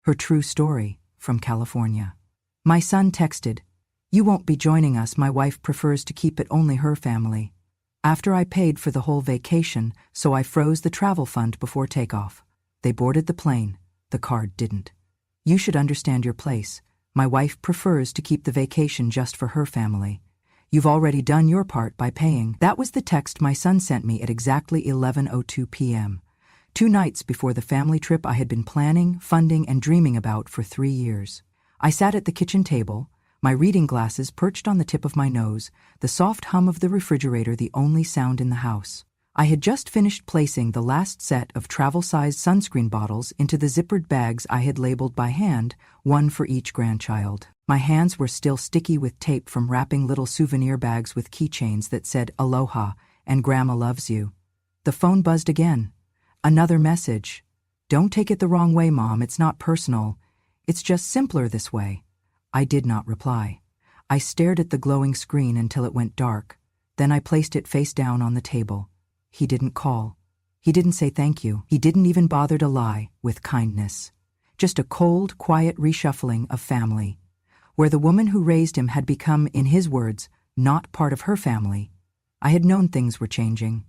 Her true story, from California. My son texted, "You won't be joining us, my wife prefers to keep it only her family." After I paid for the whole vacation, so I froze the travel fund before takeoff. They boarded the plane, the card didn't. You should understand your place. My wife prefers to keep the vacation just for her family. You've already done your part by paying. That was the text my son sent me at exactly 11:02 p.m. 2 nights before the family trip I had been planning, funding, and dreaming about for 3 years. I sat at the kitchen table, my reading glasses perched on the tip of my nose, the soft hum of the refrigerator the only sound in the house. I had just finished placing the last set of travel-sized sunscreen bottles into the zippered bags I had labeled by hand, one for each grandchild. My hands were still sticky with tape from wrapping little souvenir bags with keychains that said "Aloha" and "Grandma loves you." The phone buzzed again. Another message. "Don't take it the wrong way, Mom, it's not personal. It's just simpler this way." I did not reply. I stared at the glowing screen until it went dark. Then I placed it face down on the table. He didn't call. He didn't say thank you. He didn't even bother to lie with kindness. Just a cold, quiet reshuffling of family, where the woman who raised him had become, in his words, not part of her family. I had known things were changing.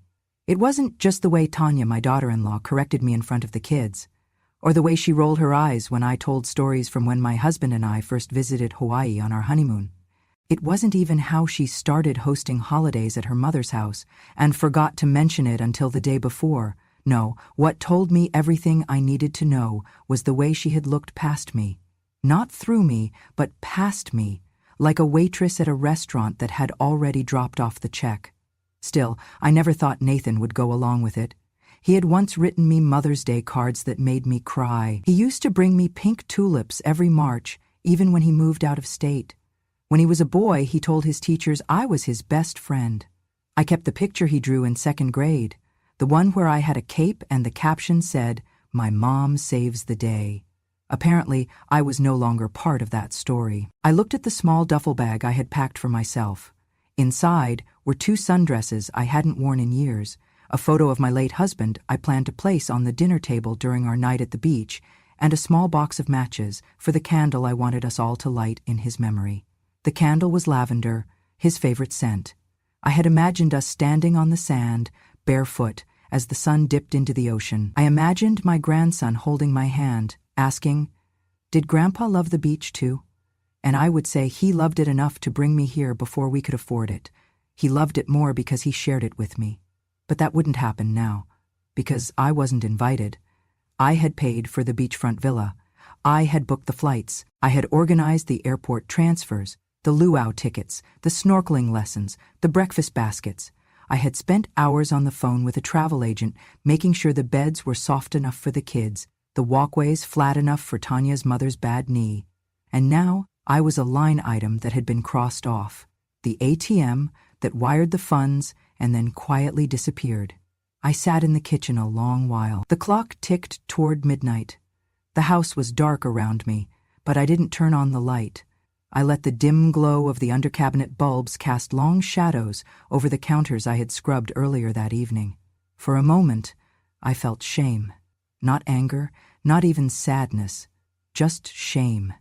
It wasn't just the way Tanya, my daughter-in-law, corrected me in front of the kids, or the way she rolled her eyes when I told stories from when my husband and I first visited Hawaii on our honeymoon. It wasn't even how she started hosting holidays at her mother's house and forgot to mention it until the day before. No, what told me everything I needed to know was the way she had looked past me. Not through me, but past me, like a waitress at a restaurant that had already dropped off the check. Still, I never thought Nathan would go along with it. He had once written me Mother's Day cards that made me cry. He used to bring me pink tulips every March, even when he moved out of state. When he was a boy, he told his teachers I was his best friend. I kept the picture he drew in 2nd grade, the one where I had a cape and the caption said, "My mom saves the day." Apparently, I was no longer part of that story. I looked at the small duffel bag I had packed for myself. Inside were 2 sundresses I hadn't worn in years, a photo of my late husband I planned to place on the dinner table during our night at the beach, and a small box of matches for the candle I wanted us all to light in his memory. The candle was lavender, his favorite scent. I had imagined us standing on the sand, barefoot, as the sun dipped into the ocean. I imagined my grandson holding my hand, asking, "Did Grandpa love the beach too?" And I would say he loved it enough to bring me here before we could afford it. He loved it more because he shared it with me. But that wouldn't happen now, because I wasn't invited. I had paid for the beachfront villa. I had booked the flights. I had organized the airport transfers, the luau tickets, the snorkeling lessons, the breakfast baskets. I had spent hours on the phone with a travel agent, making sure the beds were soft enough for the kids, the walkways flat enough for Tanya's mother's bad knee. And now I was a line item that had been crossed off, the ATM that wired the funds and then quietly disappeared. I sat in the kitchen a long while. The clock ticked toward midnight. The house was dark around me, but I didn't turn on the light. I let the dim glow of the under-cabinet bulbs cast long shadows over the counters I had scrubbed earlier that evening. For a moment, I felt shame. Not anger, not even sadness, just shame.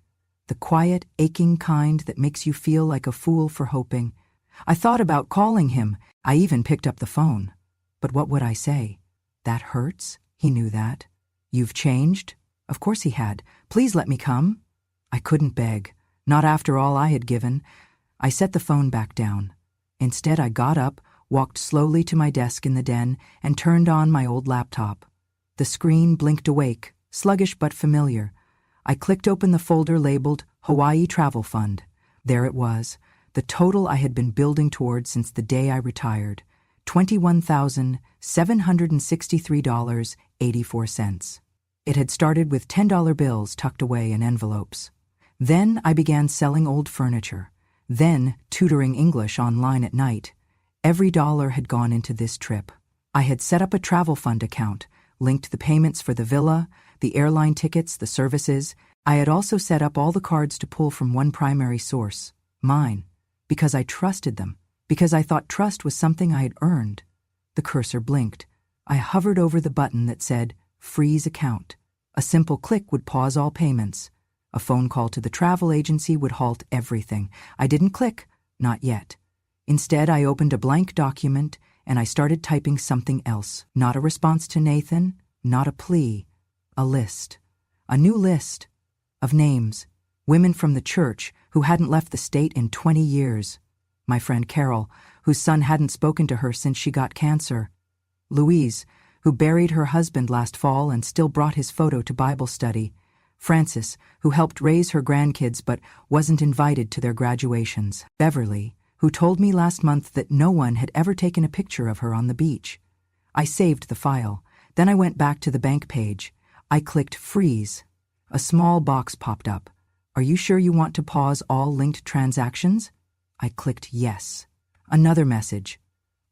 The quiet, aching kind that makes you feel like a fool for hoping. I thought about calling him. I even picked up the phone. But what would I say? "That hurts?" He knew that. "You've changed?" Of course he had. "Please let me come." I couldn't beg. Not after all I had given. I set the phone back down. Instead, I got up, walked slowly to my desk in the den, and turned on my old laptop. The screen blinked awake, sluggish but familiar. I clicked open the folder labeled Hawaii Travel Fund. There it was, the total I had been building toward since the day I retired, $21,763.84. It had started with $10 bills tucked away in envelopes. Then I began selling old furniture, then tutoring English online at night. Every dollar had gone into this trip. I had set up a travel fund account, linked the payments for the villa, the airline tickets, the services. I had also set up all the cards to pull from one primary source, mine, because I trusted them, because I thought trust was something I had earned. The cursor blinked. I hovered over the button that said, Freeze Account. A simple click would pause all payments. A phone call to the travel agency would halt everything. I didn't click, not yet. Instead, I opened a blank document and I started typing something else. Not a response to Nathan, not a plea. A list. A new list. Of names. Women from the church who hadn't left the state in 20 years. My friend Carol, whose son hadn't spoken to her since she got cancer. Louise, who buried her husband last fall and still brought his photo to Bible study. Frances, who helped raise her grandkids but wasn't invited to their graduations. Beverly, who told me last month that no one had ever taken a picture of her on the beach. I saved the file. Then I went back to the bank page. I clicked freeze. A small box popped up. Are you sure you want to pause all linked transactions? I clicked yes. Another message.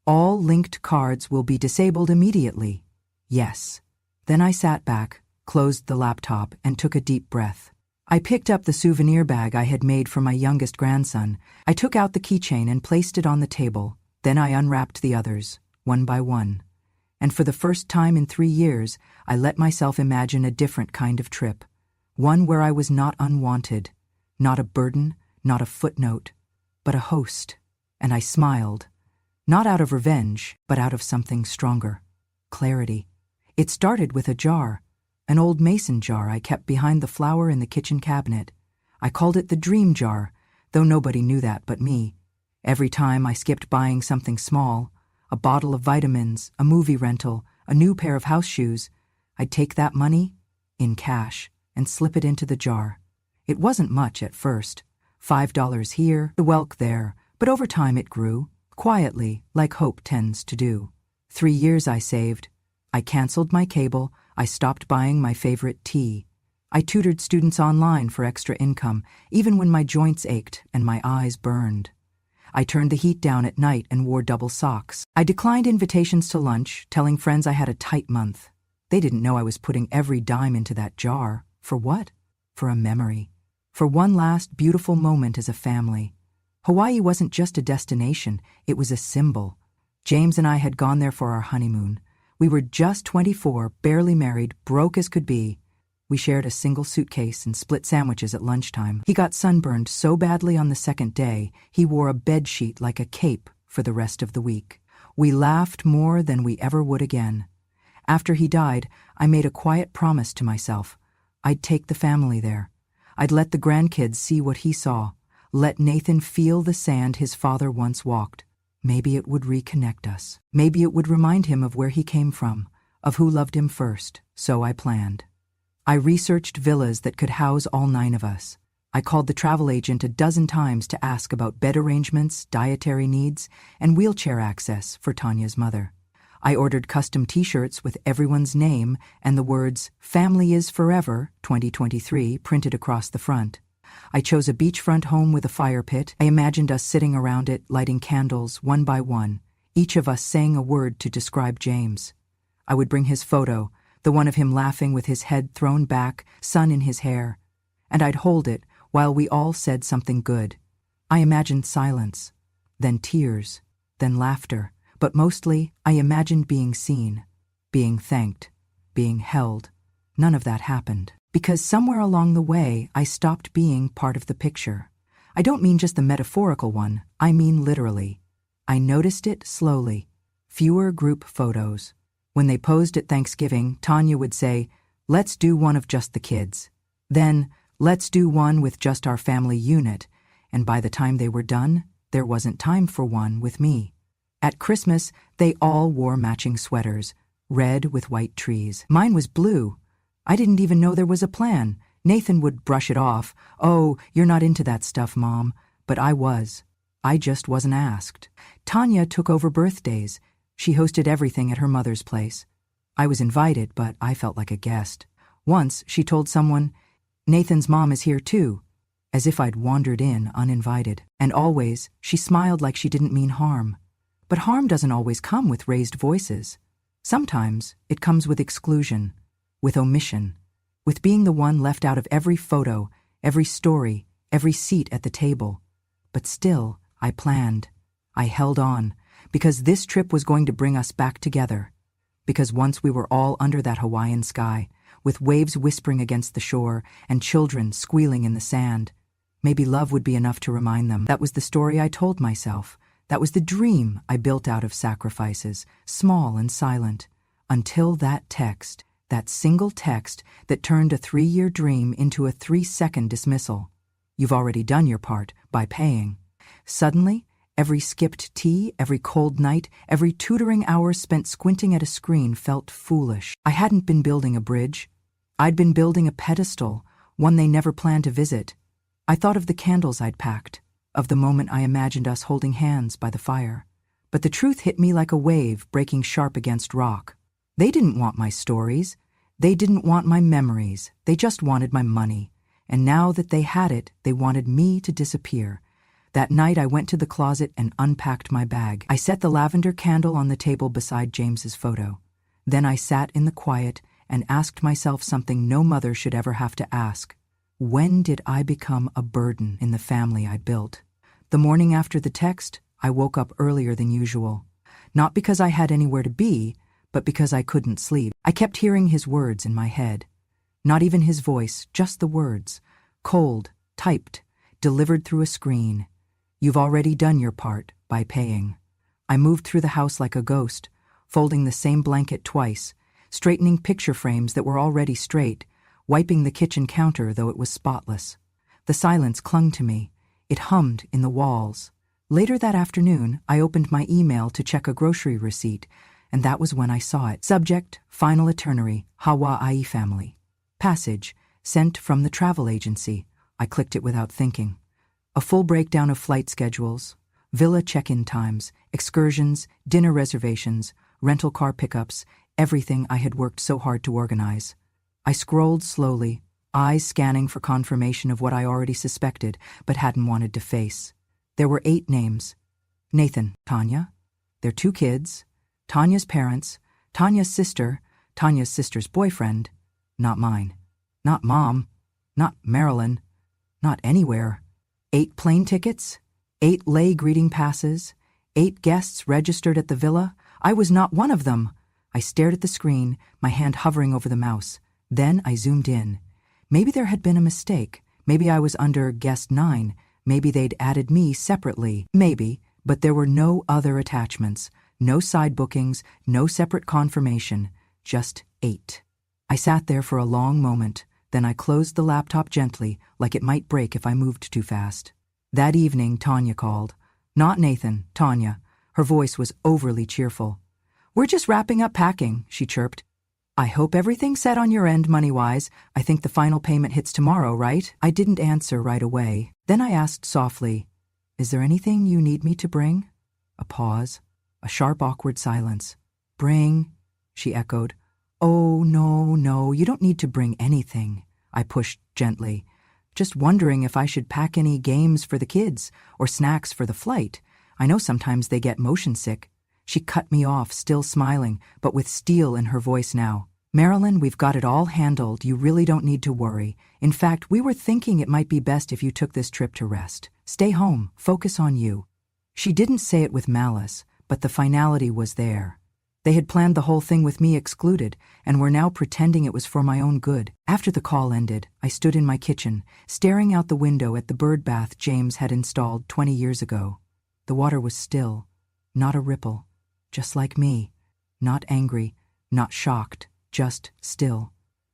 All linked cards will be disabled immediately. Yes. Then I sat back, closed the laptop, and took a deep breath. I picked up the souvenir bag I had made for my youngest grandson. I took out the keychain and placed it on the table. Then I unwrapped the others, one by one. And for the first time in 3 years, I let myself imagine a different kind of trip. One where I was not unwanted, not a burden, not a footnote, but a host. And I smiled. Not out of revenge, but out of something stronger. Clarity. It started with a jar. An old mason jar I kept behind the flower in the kitchen cabinet. I called it the dream jar, though nobody knew that but me. Every time I skipped buying something small, a bottle of vitamins, a movie rental, a new pair of house shoes, I'd take that money, in cash, and slip it into the jar. It wasn't much at first. $5 here, the welk there, but over time it grew, quietly, like hope tends to do. 3 years I saved. I canceled my cable. I stopped buying my favorite tea. I tutored students online for extra income, even when my joints ached and my eyes burned. I turned the heat down at night and wore double socks. I declined invitations to lunch, telling friends I had a tight month. They didn't know I was putting every dime into that jar. For what? For a memory. For one last beautiful moment as a family. Hawaii wasn't just a destination, it was a symbol. James and I had gone there for our honeymoon. We were just 24, barely married, broke as could be. We shared a single suitcase and split sandwiches at lunchtime. He got sunburned so badly on the second day, he wore a bedsheet like a cape for the rest of the week. We laughed more than we ever would again. After he died, I made a quiet promise to myself. I'd take the family there. I'd let the grandkids see what he saw. Let Nathan feel the sand his father once walked. Maybe it would reconnect us. Maybe it would remind him of where he came from, of who loved him first. So I planned. I researched villas that could house all 9 of us. I called the travel agent a dozen times to ask about bed arrangements, dietary needs, and wheelchair access for Tanya's mother. I ordered custom t-shirts with everyone's name and the words, "Family is Forever, 2023, printed across the front. I chose a beachfront home with a fire pit. I imagined us sitting around it, lighting candles, one by one, each of us saying a word to describe James. I would bring his photo, the one of him laughing with his head thrown back, sun in his hair, and I'd hold it while we all said something good. I imagined silence, then tears, then laughter, but mostly I imagined being seen, being thanked, being held. None of that happened. Because somewhere along the way, I stopped being part of the picture. I don't mean just the metaphorical one, I mean literally. I noticed it slowly. Fewer group photos. When they posed at Thanksgiving, Tanya would say, "Let's do one of just the kids." Then, "Let's do one with just our family unit." And by the time they were done, there wasn't time for one with me. At Christmas, they all wore matching sweaters, red with white trees. Mine was blue. I didn't even know there was a plan. Nathan would brush it off. "Oh, you're not into that stuff, Mom." But I was. I just wasn't asked. Tanya took over birthdays. She hosted everything at her mother's place. I was invited, but I felt like a guest. Once, she told someone, "Nathan's mom is here too," as if I'd wandered in uninvited. And always, she smiled like she didn't mean harm. But harm doesn't always come with raised voices. Sometimes it comes with exclusion, with omission, with being the one left out of every photo, every story, every seat at the table. But still, I planned. I held on, because this trip was going to bring us back together. Because once we were all under that Hawaiian sky, with waves whispering against the shore and children squealing in the sand. Maybe love would be enough to remind them. That was the story I told myself. That was the dream I built out of sacrifices, small and silent, until that text, that single text that turned a 3-year dream into a 3-second dismissal. You've already done your part by paying. Suddenly, every skipped tea, every cold night, every tutoring hour spent squinting at a screen felt foolish. I hadn't been building a bridge. I'd been building a pedestal, one they never planned to visit. I thought of the candles I'd packed, of the moment I imagined us holding hands by the fire. But the truth hit me like a wave breaking sharp against rock. They didn't want my stories. They didn't want my memories. They just wanted my money. And now that they had it, they wanted me to disappear. That night I went to the closet and unpacked my bag. I set the lavender candle on the table beside James's photo. Then I sat in the quiet and asked myself something no mother should ever have to ask. When did I become a burden in the family I'd built? The morning after the text, I woke up earlier than usual. Not because I had anywhere to be, but because I couldn't sleep. I kept hearing his words in my head. Not even his voice, just the words. Cold, typed, delivered through a screen. You've already done your part by paying. I moved through the house like a ghost, folding the same blanket twice, straightening picture frames that were already straight, wiping the kitchen counter though it was spotless. The silence clung to me. It hummed in the walls. Later that afternoon, I opened my email to check a grocery receipt, and that was when I saw it. Subject, Final Itinerary, Hawaii Family. Passage, sent from the travel agency. I clicked it without thinking. A full breakdown of flight schedules, villa check-in times, excursions, dinner reservations, rental car pickups, everything I had worked so hard to organize. I scrolled slowly, eyes scanning for confirmation of what I already suspected but hadn't wanted to face. There were 8 names. Nathan, Tanya, their 2 kids, Tanya's parents, Tanya's sister's boyfriend, not mine, not Mom, not Marilyn, not anywhere. 8 plane tickets, 8 lay greeting passes, 8 guests registered at the villa. I was not one of them. I stared at the screen, my hand hovering over the mouse. Then I zoomed in. Maybe there had been a mistake. Maybe I was under guest 9. Maybe they'd added me separately. Maybe, but there were no other attachments, no side bookings, no separate confirmation, just 8. I sat there for a long moment. Then I closed the laptop gently, like it might break if I moved too fast. That evening, Tanya called. Not Nathan, Tanya. Her voice was overly cheerful. "We're just wrapping up packing," she chirped. "I hope everything's set on your end money-wise. I think the final payment hits tomorrow, right?" I didn't answer right away. Then I asked softly, "Is there anything you need me to bring?" A pause, a sharp, awkward silence. "Bring," she echoed. "Oh, no, you don't need to bring anything," I pushed gently. "Just wondering if I should pack any games for the kids or snacks for the flight. I know sometimes they get motion sick." She cut me off, still smiling, but with steel in her voice now. "Marilyn, we've got it all handled. You really don't need to worry. In fact, we were thinking it might be best if you took this trip to rest. Stay home, focus on you." She didn't say it with malice, but the finality was there. They had planned the whole thing with me excluded, and were now pretending it was for my own good. After the call ended, I stood in my kitchen, staring out the window at the bird bath James had installed 20 years ago. The water was still, not a ripple, just like me, not angry, not shocked, just still.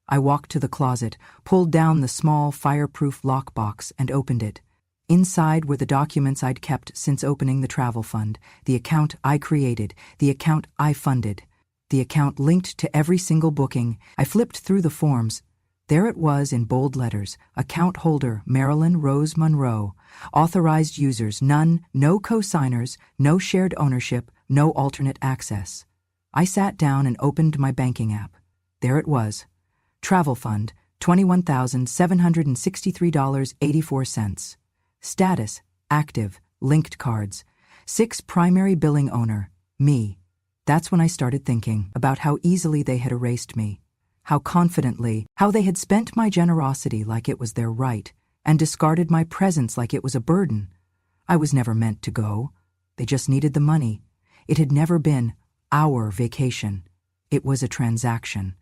I walked to the closet, pulled down the small fireproof lockbox, and opened it. Inside were the documents I'd kept since opening the travel fund, the account I created, the account I funded, the account linked to every single booking. I flipped through the forms. There it was in bold letters: account holder Marilyn Rose Monroe, authorized users none, no co-signers, no shared ownership, no alternate access. I sat down and opened my banking app. There it was. Travel fund, $21,763.84. Status, active, linked cards. 6 primary billing owner, me. That's when I started thinking about how easily they had erased me, how confidently, how they had spent my generosity like it was their right, and discarded my presence like it was a burden. I was never meant to go. They just needed the money. It had never been our vacation. It was a transaction.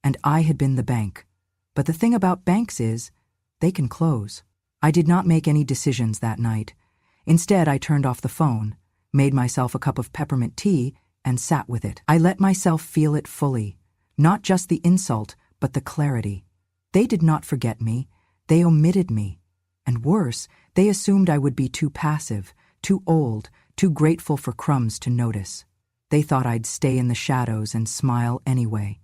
and I had been the bank. But the thing about banks is, they can close. I did not make any decisions that night. Instead, I turned off the phone, made myself a cup of peppermint tea, and sat with it. I let myself feel it fully, not just the insult, but the clarity. They did not forget me, they omitted me. And worse, they assumed I would be too passive, too old, too grateful for crumbs to notice. They thought I'd stay in the shadows and smile anyway.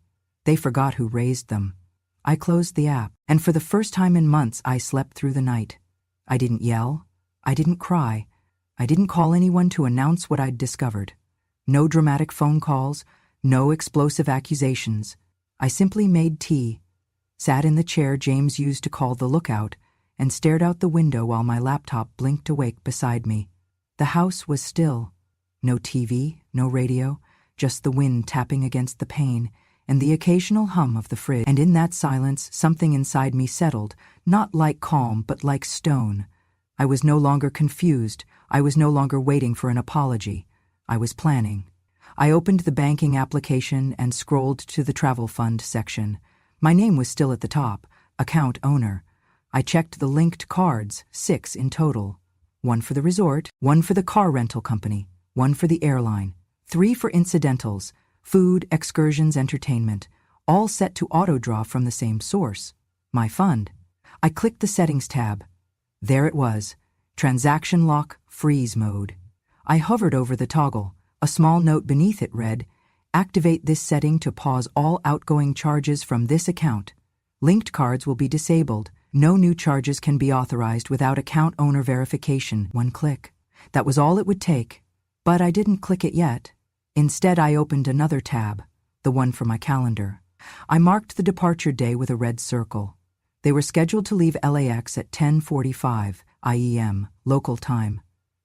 They forgot who raised them. I closed the app, and for the first time in months I slept through the night. I didn't yell. I didn't cry. I didn't call anyone to announce what I'd discovered. No dramatic phone calls, no explosive accusations. I simply made tea, sat in the chair James used to call the lookout, and stared out the window while my laptop blinked awake beside me. The house was still. No TV, no radio, just the wind tapping against the pane, and the occasional hum of the fridge. And in that silence, something inside me settled, not like calm, but like stone. I was no longer confused. I was no longer waiting for an apology. I was planning. I opened the banking application and scrolled to the travel fund section. My name was still at the top, account owner. I checked the linked cards, 6 in total. 1 for the resort, 1 for the car rental company, 1 for the airline, 3 for incidentals, food, excursions, entertainment, all set to auto-draw from the same source, my fund. I clicked the Settings tab. There it was, Transaction Lock Freeze Mode. I hovered over the toggle. A small note beneath it read, "Activate this setting to pause all outgoing charges from this account. Linked cards will be disabled. No new charges can be authorized without account owner verification." 1 click. That was all it would take. But I didn't click it yet. Instead, I opened another tab, the one for my calendar. I marked the departure day with a red circle. They were scheduled to leave LAX at 10:45 IEM, local time.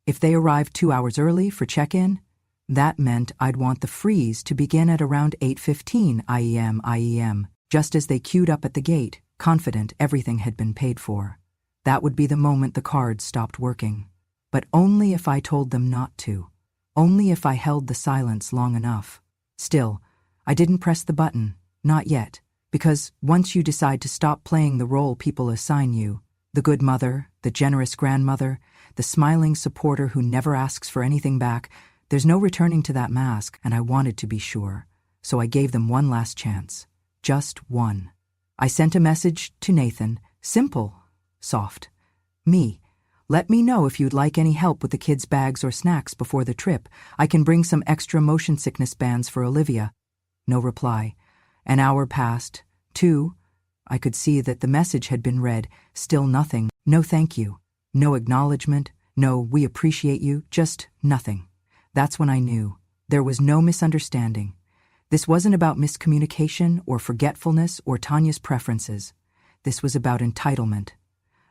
If they arrived 2 hours early for check-in, that meant I'd want the freeze to begin at around 8:15 IEM, just as they queued up at the gate, confident everything had been paid for. That would be the moment the cards stopped working. But only if I told them not to. Only if I held the silence long enough. Still, I didn't press the button, not yet, because once you decide to stop playing the role people assign you, the good mother, the generous grandmother, the smiling supporter who never asks for anything back, there's no returning to that mask, and I wanted to be sure. So I gave them one last chance. Just one. I sent a message to Nathan, simple, soft. Me. Let me know if you'd like any help with the kids' bags or snacks before the trip. I can bring some extra motion sickness bands for Olivia. No reply. An hour passed. 2. I could see that the message had been read. Still nothing. No thank you. No acknowledgement. No we appreciate you. Just nothing. That's when I knew. There was no misunderstanding. This wasn't about miscommunication or forgetfulness or Tanya's preferences. This was about entitlement.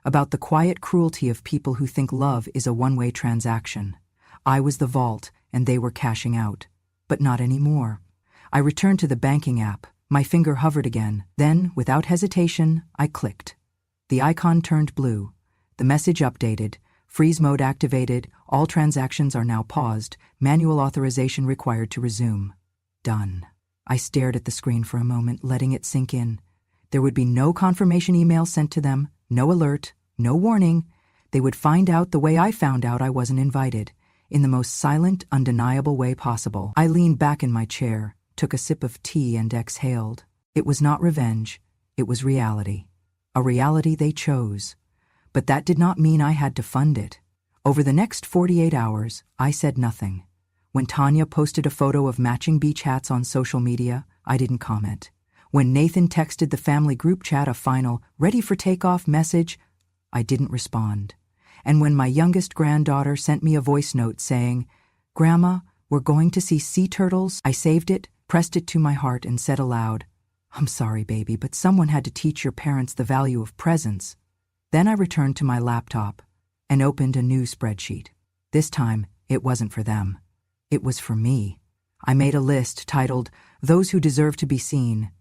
About the quiet cruelty of people who think love is a one-way transaction. I was the vault, and they were cashing out. But not anymore. I returned to the banking app. My finger hovered again. Then, without hesitation, I clicked. The icon turned blue. The message updated. Freeze mode activated. All transactions are now paused. Manual authorization required to resume. Done. I stared at the screen for a moment, letting it sink in. There would be no confirmation email sent to them, no alert, no warning. They would find out the way I found out I wasn't invited, in the most silent, undeniable way possible. I leaned back in my chair, took a sip of tea and exhaled. It was not revenge. It was reality. A reality they chose. But that did not mean I had to fund it. Over the next 48 hours, I said nothing. When Tanya posted a photo of matching beach hats on social media, I didn't comment. When Nathan texted the family group chat a final, ready for takeoff message, I didn't respond. And when my youngest granddaughter sent me a voice note saying, "Grandma, we're going to see sea turtles," I saved it, pressed it to my heart, and said aloud, "I'm sorry, baby, but someone had to teach your parents the value of presents." Then I returned to my laptop and opened a new spreadsheet. This time, it wasn't for them. It was for me. I made a list titled, "Those Who Deserve to Be Seen."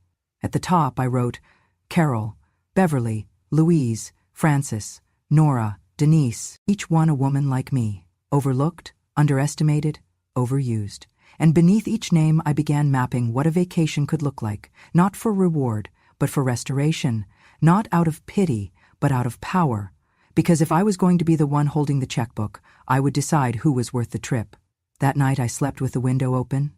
At the top, I wrote, Carol, Beverly, Louise, Frances, Nora, Denise, each one a woman like me, overlooked, underestimated, overused. and beneath each name I began mapping what a vacation could look like, not for reward, but for restoration, not out of pity, but out of power, because if I was going to be the one holding the checkbook, I would decide who was worth the trip. That night I slept with the window open.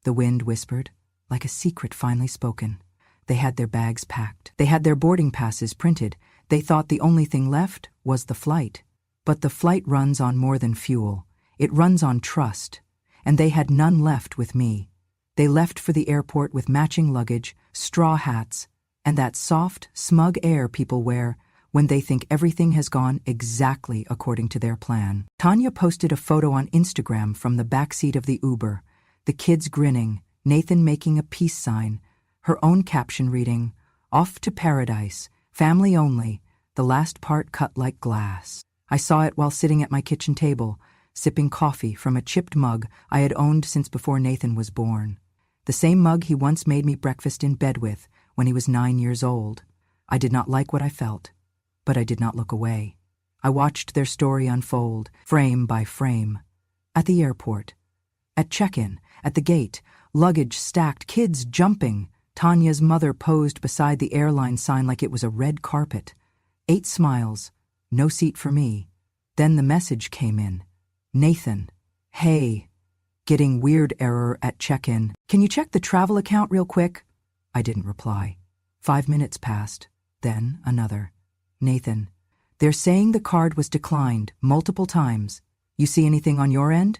The wind whispered, like a secret finally spoken. They had their bags packed. They had their boarding passes printed. They thought the only thing left was the flight. But the flight runs on more than fuel. It runs on trust. And they had none left with me. They left for the airport with matching luggage, straw hats, and that soft, smug air people wear when they think everything has gone exactly according to their plan. Tanya posted a photo on Instagram from the backseat of the Uber, the kids grinning, Nathan making a peace sign, her own caption reading, "Off to paradise, family only," the last part cut like glass. I saw it while sitting at my kitchen table, sipping coffee from a chipped mug I had owned since before Nathan was born. The same mug he once made me breakfast in bed with when he was 9 years old. I did not like what I felt, but I did not look away. I watched their story unfold, frame by frame. At the airport, at check-in, at the gate, luggage stacked, kids jumping. Tanya's mother posed beside the airline sign like it was a red carpet. 8 smiles, no seat for me. Then the message came in. "Nathan, hey, getting weird error at check-in. Can you check the travel account real quick?" I didn't reply. 5 minutes passed, then another. "Nathan, they're saying the card was declined multiple times. You see anything on your end?"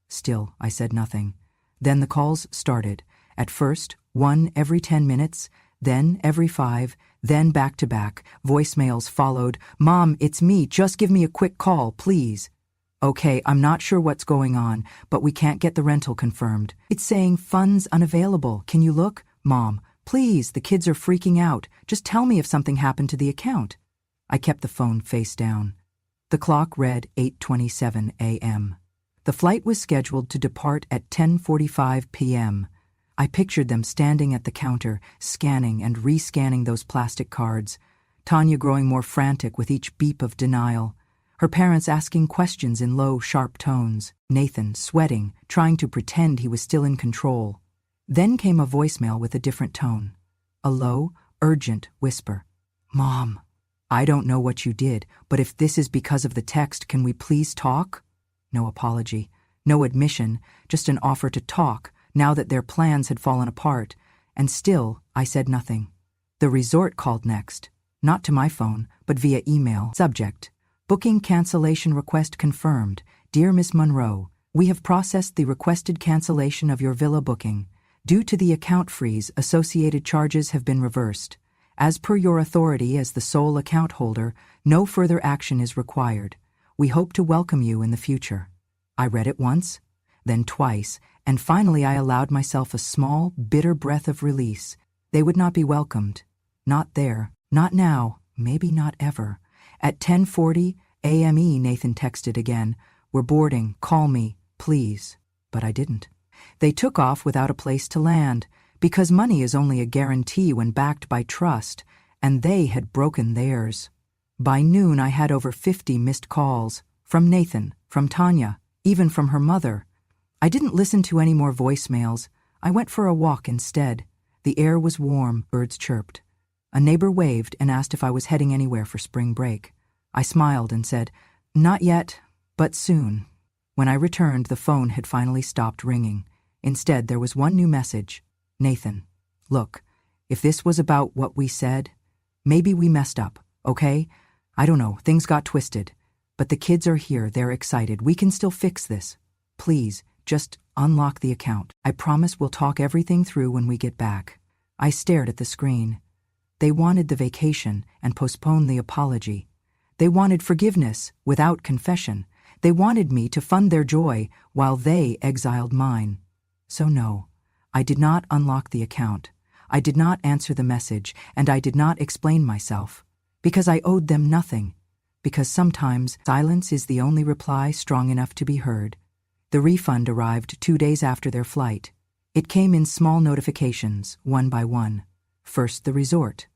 Still, I said nothing. Then the calls started. At first, 1 every 10 minutes, then every 5, then back-to-back. Voicemails followed. "Mom, it's me. Just give me a quick call, please." "Okay, I'm not sure what's going on, but we can't get the rental confirmed. It's saying funds unavailable. Can you look? Mom, please, the kids are freaking out. Just tell me if something happened to the account." I kept the phone face down. The clock read 8:27 a.m. The flight was scheduled to depart at 10:45 p.m. I pictured them standing at the counter, scanning and re-scanning those plastic cards, Tanya growing more frantic with each beep of denial, her parents asking questions in low, sharp tones, Nathan sweating, trying to pretend he was still in control. Then came a voicemail with a different tone, a low, urgent whisper. "Mom, I don't know what you did, but if this is because of the text, can we please talk?" No apology, no admission, just an offer to talk, now that their plans had fallen apart, and still I said nothing. The resort called next, not to my phone, but via email. Subject: Booking cancellation request confirmed. Dear Miss Monroe, we have processed the requested cancellation of your villa booking. Due to the account freeze, associated charges have been reversed. As per your authority as the sole account holder, no further action is required. We hope to welcome you in the future. I read it once, then twice, and finally I allowed myself a small, bitter breath of release. They would not be welcomed. Not there. Not now. Maybe not ever. At 10:40 a.m. Nathan texted again. "We're boarding. Call me, please." But I didn't. They took off without a place to land, because money is only a guarantee when backed by trust, and they had broken theirs. By noon I had over 50 missed calls, from Nathan, from Tanya, even from her mother. I didn't listen to any more voicemails. I went for a walk instead. The air was warm, birds chirped. A neighbor waved and asked if I was heading anywhere for spring break. I smiled and said, "Not yet, but soon." When I returned, the phone had finally stopped ringing. Instead, there was one new message. "Nathan, look, if this was about what we said, maybe we messed up, okay? I don't know, things got twisted. But the kids are here, they're excited. We can still fix this. Please, just unlock the account. I promise we'll talk everything through when we get back." I stared at the screen. They wanted the vacation and postponed the apology. They wanted forgiveness without confession. They wanted me to fund their joy while they exiled mine. So no, I did not unlock the account. I did not answer the message, and I did not explain myself. Because I owed them nothing. Because sometimes silence is the only reply strong enough to be heard. The refund arrived 2 days after their flight. It came in small notifications, one by one. First the resort.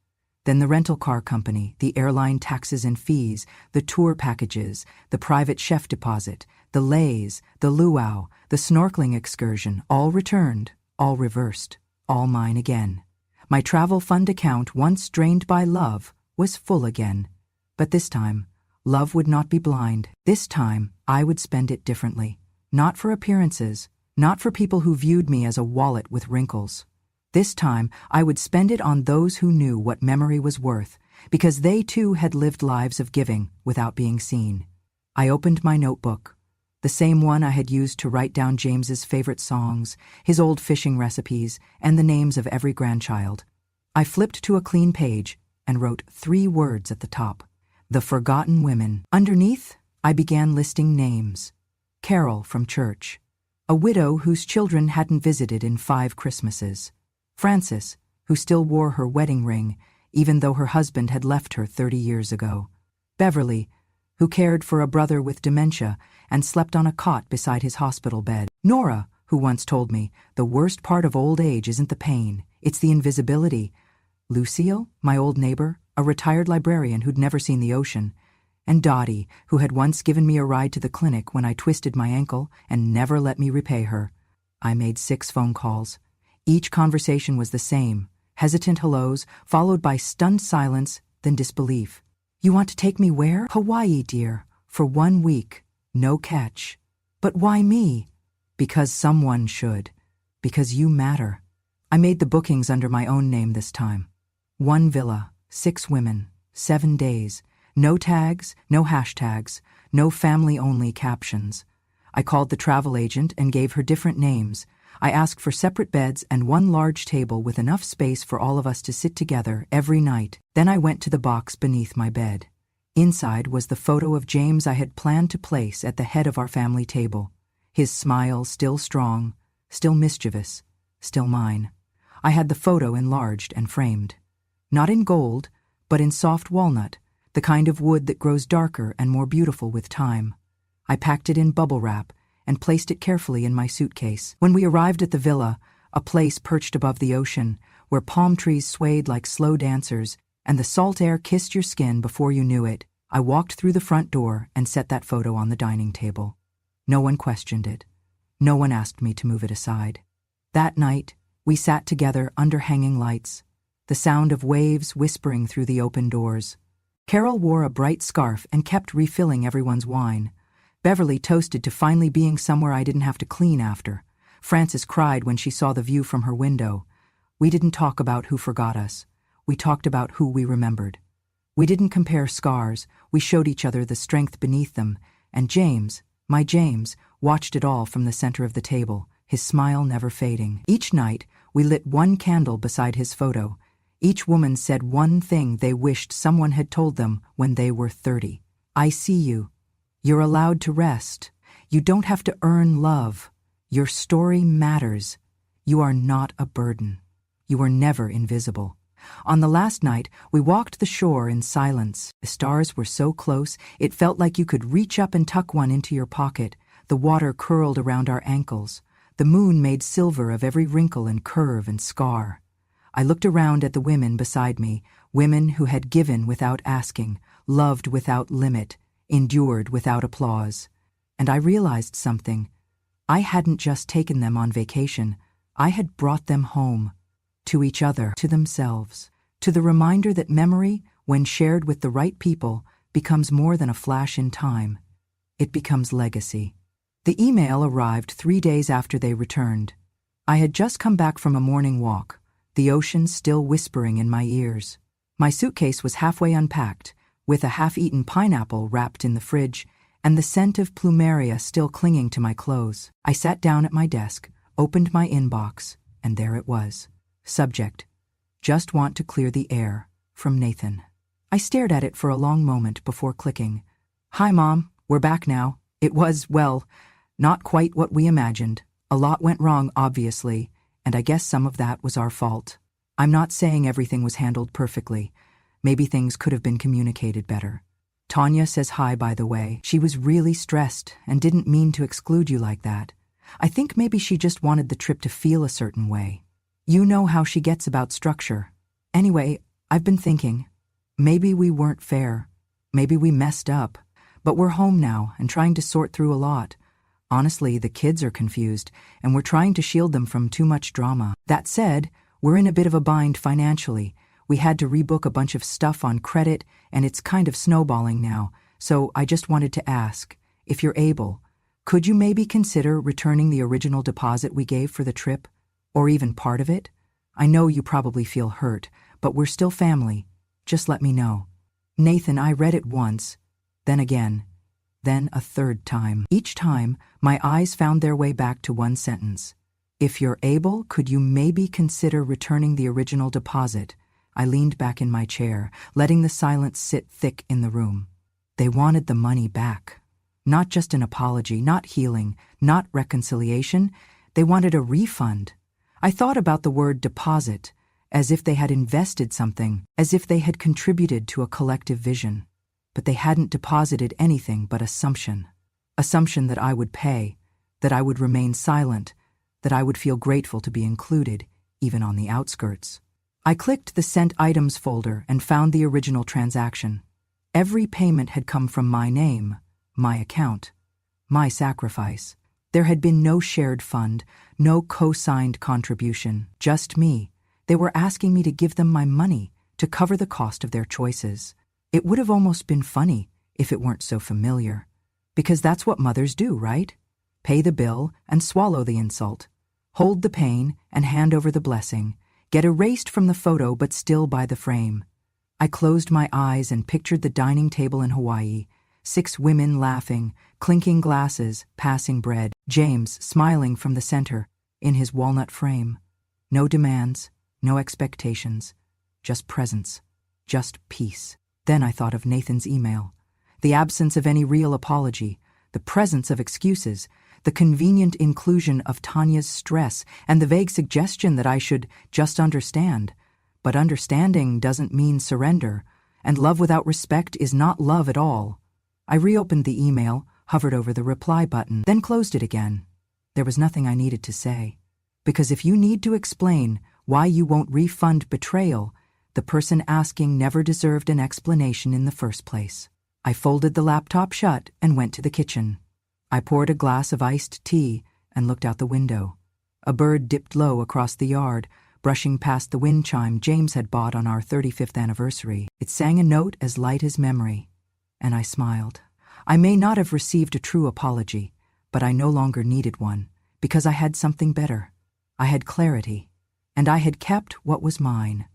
Then the rental car company, the airline taxes and fees, the tour packages, the private chef deposit, the lays, the luau, the snorkeling excursion, all returned, all reversed, all mine again. My travel fund account, once drained by love, was full again. But this time, love would not be blind. This time, I would spend it differently. Not for appearances, not for people who viewed me as a wallet with wrinkles. This time, I would spend it on those who knew what memory was worth, because they too had lived lives of giving without being seen. I opened my notebook, the same one I had used to write down James's favorite songs, his old fishing recipes, and the names of every grandchild. I flipped to a clean page and wrote 3 words at the top: The Forgotten Women. Underneath, I began listing names. Carol from church, a widow whose children hadn't visited in 5 Christmases. Frances, who still wore her wedding ring, even though her husband had left her 30 years ago. Beverly, who cared for a brother with dementia and slept on a cot beside his hospital bed. Nora, who once told me, the worst part of old age isn't the pain, it's the invisibility. Lucille, my old neighbor, a retired librarian who'd never seen the ocean. And Dottie, who had once given me a ride to the clinic when I twisted my ankle and never let me repay her. I made 6 phone calls. Each conversation was the same, hesitant hellos, followed by stunned silence, then disbelief. You want to take me where? Hawaii, dear, for 1 week. No catch. But why me? Because someone should. Because you matter. I made the bookings under my own name this time. 1 villa, 6 women, 7 days. No tags, no hashtags, no family-only captions. I called the travel agent and gave her different names. I asked for separate beds and 1 large table with enough space for all of us to sit together every night. Then I went to the box beneath my bed. Inside was the photo of James I had planned to place at the head of our family table. His smile still strong, still mischievous, still mine. I had the photo enlarged and framed. Not in gold, but in soft walnut, the kind of wood that grows darker and more beautiful with time. I packed it in bubble wrap and placed it carefully in my suitcase. When we arrived at the villa, a place perched above the ocean, where palm trees swayed like slow dancers and the salt air kissed your skin before you knew it, I walked through the front door and set that photo on the dining table. No one questioned it. No one asked me to move it aside. That night, we sat together under hanging lights, the sound of waves whispering through the open doors. Carol wore a bright scarf and kept refilling everyone's wine. Beverly toasted to finally being somewhere I didn't have to clean after. Frances cried when she saw the view from her window. We didn't talk about who forgot us. We talked about who we remembered. We didn't compare scars. We showed each other the strength beneath them. And James, my James, watched it all from the center of the table, his smile never fading. Each night, we lit 1 candle beside his photo. Each woman said 1 thing they wished someone had told them when they were 30. I see you. You're allowed to rest. You don't have to earn love. Your story matters. You are not a burden. You are never invisible. On the last night, we walked the shore in silence. The stars were so close, it felt like you could reach up and tuck one into your pocket. The water curled around our ankles. The moon made silver of every wrinkle and curve and scar. I looked around at the women beside me, women who had given without asking, loved without limit, endured without applause. And I realized something. I hadn't just taken them on vacation. I had brought them home. To each other, to themselves, to the reminder that memory, when shared with the right people, becomes more than a flash in time. It becomes legacy. The email arrived 3 days after they returned. I had just come back from a morning walk, the ocean still whispering in my ears. My suitcase was halfway unpacked, with a half-eaten pineapple wrapped in the fridge, and the scent of plumeria still clinging to my clothes. I sat down at my desk, opened my inbox, and there it was. Subject: Just want to clear the air, from Nathan. I stared at it for a long moment before clicking. Hi, Mom, we're back now. It was, well, not quite what we imagined. A lot went wrong, obviously, and I guess some of that was our fault. I'm not saying everything was handled perfectly. Maybe things could have been communicated better. Tanya says hi, by the way. She was really stressed and didn't mean to exclude you like that. I think maybe she just wanted the trip to feel a certain way. You know how she gets about structure. Anyway, I've been thinking, maybe we weren't fair. Maybe we messed up. But we're home now and trying to sort through a lot. Honestly, the kids are confused, and we're trying to shield them from too much drama. That said, we're in a bit of a bind financially. We had to rebook a bunch of stuff on credit, and it's kind of snowballing now. So I just wanted to ask, if you're able, could you maybe consider returning the original deposit we gave for the trip? Or even part of it? I know you probably feel hurt, but we're still family. Just let me know. Nathan, I read it once, then again, then a third time. Each time, my eyes found their way back to one sentence. If you're able, could you maybe consider returning the original deposit? I leaned back in my chair, letting the silence sit thick in the room. They wanted the money back. Not just an apology, not healing, not reconciliation. They wanted a refund. I thought about the word deposit, as if they had invested something, as if they had contributed to a collective vision. But they hadn't deposited anything but assumption. Assumption that I would pay, that I would remain silent, that I would feel grateful to be included, even on the outskirts. I clicked the Sent Items folder and found the original transaction. Every payment had come from my name, my account, my sacrifice. There had been no shared fund, no co-signed contribution, just me. They were asking me to give them my money to cover the cost of their choices. It would have almost been funny if it weren't so familiar. Because that's what mothers do, right? Pay the bill and swallow the insult. Hold the pain and hand over the blessing. Get erased from the photo but still by the frame. I closed my eyes and pictured the dining table in Hawaii. 6 women laughing, clinking glasses, passing bread. James smiling from the center, in his walnut frame. No demands, no expectations. Just presence. Just peace. Then I thought of Nathan's email. The absence of any real apology, the presence of excuses, the convenient inclusion of Tanya's stress, and the vague suggestion that I should just understand. But understanding doesn't mean surrender, and love without respect is not love at all. I reopened the email, hovered over the reply button, then closed it again. There was nothing I needed to say. Because if you need to explain why you won't refund betrayal, the person asking never deserved an explanation in the first place. I folded the laptop shut and went to the kitchen. I poured a glass of iced tea and looked out the window. A bird dipped low across the yard, brushing past the wind chime James had bought on our 35th anniversary. It sang a note as light as memory, and I smiled. I may not have received a true apology, but I no longer needed one, because I had something better. I had clarity, and I had kept what was mine.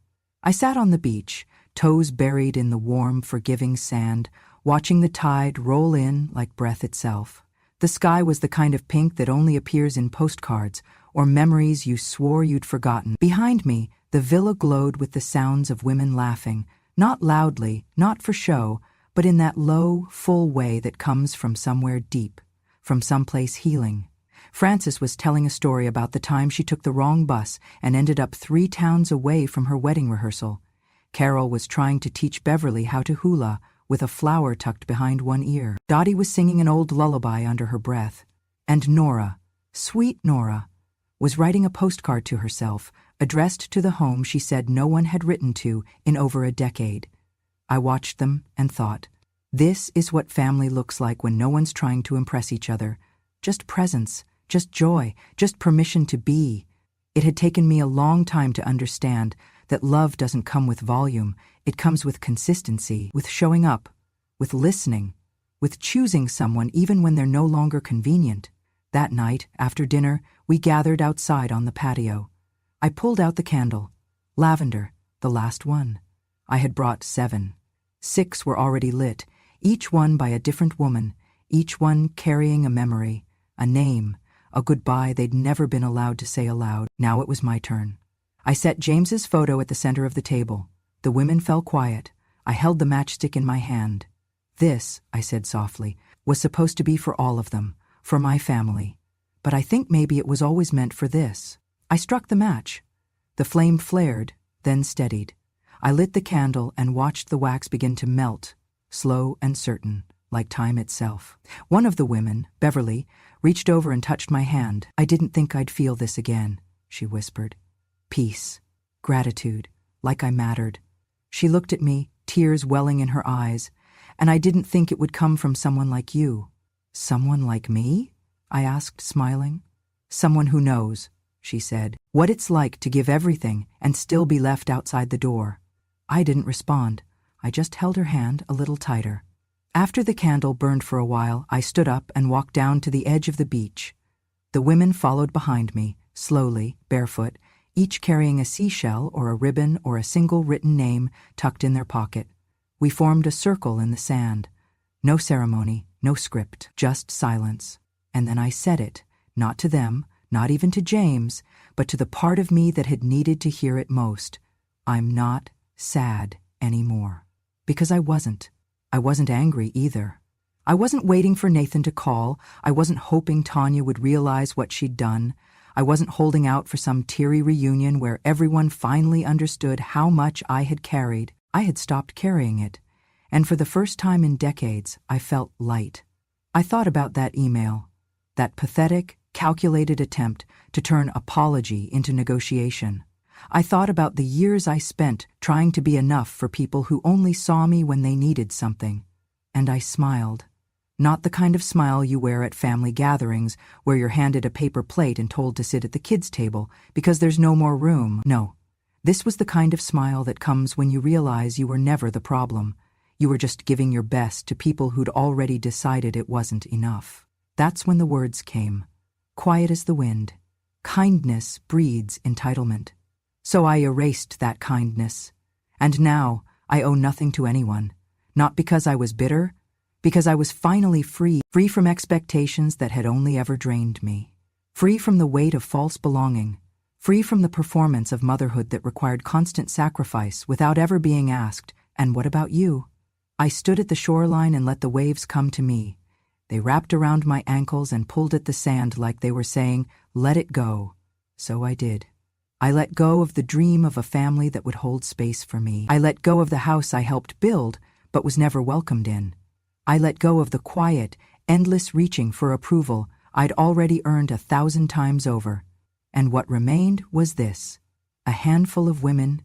I sat on the beach, toes buried in the warm, forgiving sand, watching the tide roll in like breath itself. The sky was the kind of pink that only appears in postcards or memories you swore you'd forgotten. Behind me, the villa glowed with the sounds of women laughing, not loudly, not for show, but in that low, full way that comes from somewhere deep, from someplace healing. Frances was telling a story about the time she took the wrong bus and ended up 3 towns away from her wedding rehearsal. Carol was trying to teach Beverly how to hula, with a flower tucked behind one ear. Dottie was singing an old lullaby under her breath. And Nora, sweet Nora, was writing a postcard to herself, addressed to the home she said no one had written to in over a decade. I watched them and thought, this is what family looks like when no one's trying to impress each other. Just presence, just joy, just permission to be. It had taken me a long time to understand that love doesn't come with volume, it comes with consistency, with showing up, with listening, with choosing someone even when they're no longer convenient. That night, after dinner, we gathered outside on the patio. I pulled out the candle. Lavender, the last one. I had brought 7. 6 were already lit, each one by a different woman, each one carrying a memory, a name, a goodbye they'd never been allowed to say aloud. Now it was my turn. I set James's photo at the center of the table. The women fell quiet. I held the matchstick in my hand. This, I said softly, was supposed to be for all of them, for my family. But I think maybe it was always meant for this. I struck the match. The flame flared, then steadied. I lit the candle and watched the wax begin to melt, slow and certain, like time itself. One of the women, Beverly, reached over and touched my hand. I didn't think I'd feel this again, she whispered. Peace, gratitude, like I mattered. She looked at me, tears welling in her eyes, and I didn't think it would come from someone like you. Someone like me? I asked, smiling. Someone who knows, she said, what it's like to give everything and still be left outside the door. I didn't respond. I just held her hand a little tighter. After the candle burned for a while, I stood up and walked down to the edge of the beach. The women followed behind me, slowly, barefoot, each carrying a seashell or a ribbon or a single written name tucked in their pocket. We formed a circle in the sand. No ceremony, no script, just silence. And then I said it, not to them, not even to James, but to the part of me that had needed to hear it most. I'm not sad anymore. Because I wasn't. I wasn't angry either. I wasn't waiting for Nathan to call. I wasn't hoping Tanya would realize what she'd done. I wasn't holding out for some teary reunion where everyone finally understood how much I had carried. I had stopped carrying it. And for the first time in decades, I felt light. I thought about that email, that pathetic, calculated attempt to turn apology into negotiation. I thought about the years I spent trying to be enough for people who only saw me when they needed something. And I smiled. Not the kind of smile you wear at family gatherings where you're handed a paper plate and told to sit at the kids' table because there's no more room. No, this was the kind of smile that comes when you realize you were never the problem. You were just giving your best to people who'd already decided it wasn't enough. That's when the words came, quiet as the wind. Kindness breeds entitlement. So I erased that kindness. And now I owe nothing to anyone. Not because I was bitter, because I was finally free from expectations that had only ever drained me. Free from the weight of false belonging. Free from the performance of motherhood that required constant sacrifice without ever being asked, "And what about you?" I stood at the shoreline and let the waves come to me. They wrapped around my ankles and pulled at the sand like they were saying, "Let it go." So I did. I let go of the dream of a family that would hold space for me. I let go of the house I helped build, but was never welcomed in. I let go of the quiet, endless reaching for approval I'd already earned 1,000 times over. And what remained was this: a handful of women,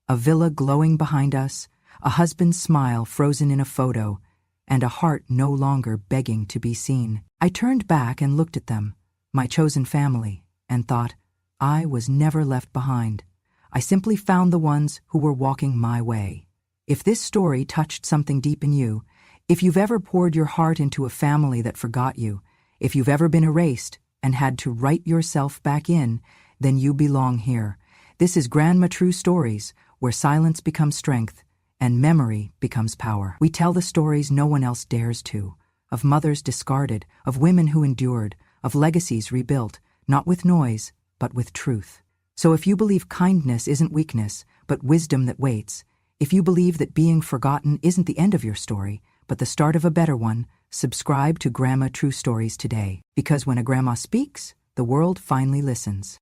a villa glowing behind us, a husband's smile frozen in a photo, and a heart no longer begging to be seen. I turned back and looked at them, my chosen family, and thought, I was never left behind. I simply found the ones who were walking my way. If this story touched something deep in you, if you've ever poured your heart into a family that forgot you, if you've ever been erased and had to write yourself back in, then you belong here. This is Grandma True Stories, where silence becomes strength and memory becomes power. We tell the stories no one else dares to, of mothers discarded, of women who endured, of legacies rebuilt, not with noise, but with truth. So if you believe kindness isn't weakness, but wisdom that waits, if you believe that being forgotten isn't the end of your story, but the start of a better one, subscribe to Grandma True Stories today. Because when a grandma speaks, the world finally listens.